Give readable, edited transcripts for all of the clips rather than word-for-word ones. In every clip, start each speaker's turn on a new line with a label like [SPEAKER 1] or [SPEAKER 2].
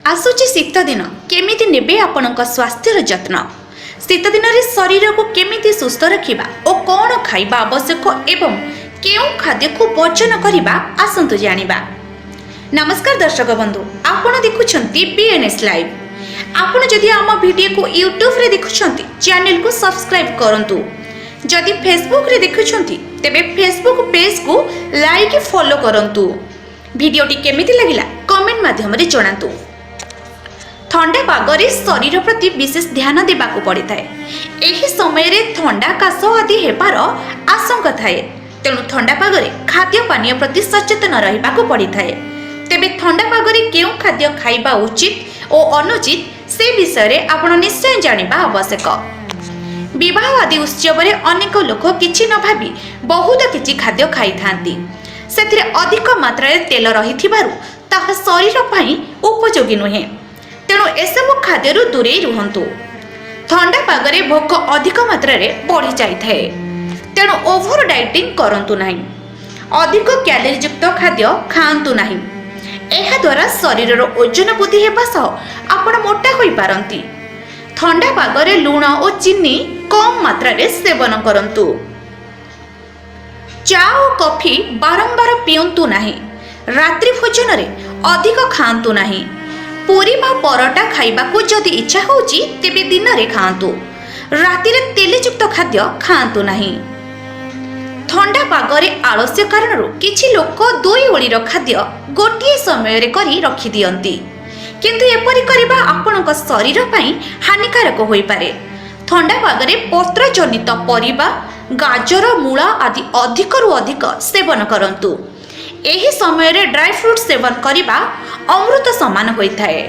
[SPEAKER 1] आसुची शीत दिन केमिति नेबे आपणक स्वास्थ्यर जत्न। शीत दिन रे शरीर को केमिति सुस्थ रखिबा और कौन खाइबा आवश्यक एवं केउ खाद्य को वर्जन करिबा आसंतु जानिबा। नमस्कार दर्शक बंधु, आपण देखुछंती बीएनएस लाइव। आपण जदि आम वीडियो को यूट्यूब रे देखुछंती चैनल को सब्सक्राइब करंतु। जदि फेसबुक रे देखुछंती तेबे फेसबुक पेज को लाइक फॉलो करंतु। वीडियोटी केमिति लागिला कमेंट माध्यम रे जणांतु। ठंडा पागरे शरीर प्रति विशेष ध्यान देबाकू पड़ी थाए। एही समय रे ठंडा काश आदि हेबार आशंका थाए, तेणु ठंडा पागरे खाद्य पानीय प्रति सचेतन रहिबाकू पड़ी थाए। तेबे ठंडा पागरे केउं खाद्य खाइबा उचित और अनुचित से विषय रे आपण निश्चय जानिबा आवश्यक। विवाह आदि उत्सव रे अनेक लोक किछि न भाबी बहुत किछि खाद्य खाइ थांती। सेथिरे अधिक मात्रा रे तेल रहिथिबारु ताहा शरीर पई उपयोगी नुहे, तेणु एसबु खाद्य दूरे रुहतु। ठंडा पागरे भोक अधिक मात्रा रे बढ़ी जाए, तेणु ओभर डाइटिंग करंतु नाही। अधिक कैलोरी युक्त खाद्य खाआंतु नाही। एहा द्वारा शरीर ओजन वृद्धि हेबा सह आपण मोटा होई पारंती। ठंडा पागरे लूण और चीनी कम मात्रा रे सेवन करंतु। चा और कॉफी बारंबार पियंतु नाही। रात्रि भोजन रे अधिक खाआंतु नाही। पूरी बा परोटा खाइबा को जदि इच्छा होची तेबे दिन रे खाआंतु। राति रे तेलयुक्त खाद्य खाआंतु नाही। ठंडा पागरे आलस्य कारणरू किछि लोक दुई ओळीर खाद्य गोटिए समय रे करी रखि दियंती, किंतु एपरि करिबा आपणक शरीर पई हानिकारक होई पारे। ठंडा पागरे पत्र जनित परिबा, गाजर, मूला आदि अधिकरू अधिक सेवन करंतु। एही समय रे ड्राई फ्रूट सेवन करिबा अमृत समान होइथाए।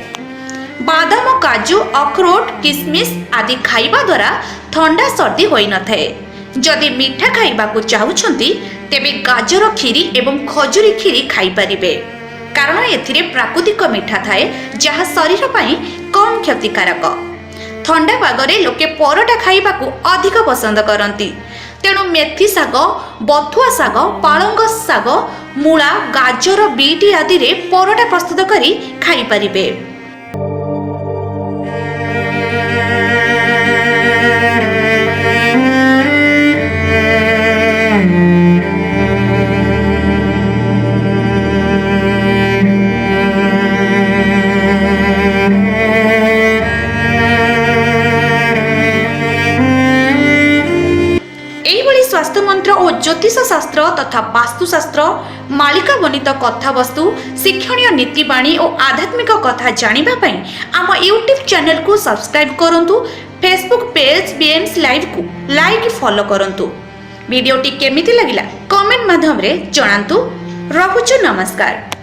[SPEAKER 1] बादाम, काजू, अखरोट, किसमिस आदि खाइबा द्वारा ठंडा सर्दी होई न थाए। जदि मीठा खाइबा को चाहुछंती तेबे गाजर खीरी एवं खजुरी खीरी खाइ परिबे, कारण एथिरे प्राकृतिक मीठा थाए जहा शरीर पई कम क्षतिकारक। ठंडा पागरे लोके परोटा खाइबा को अधिक पसंद करंती, तेणु मेथी शाग, बथुआ शाग, पालंग शाग, मूला, गाजर, बीट आदि रे परोटा प्रस्तुत करी खाई परिबे। स्वास्थ्य मंत्र और ज्योतिष शास्त्र तथा वास्तुशास्त्र, मालिका बनित कथा वस्तु, शिक्षणीय नीतिबाणी और आध्यात्मिक कथा जानिबा पई आम यूट्यूब चैनल को सब्सक्राइब करंतु। फेसबुक पेज बीएनएस लाइव को लाइक फॉलो करंतु। वीडियोटी केमिति लागिला कमेंट माध्यम रे जणांतु। रहुछु, नमस्कार।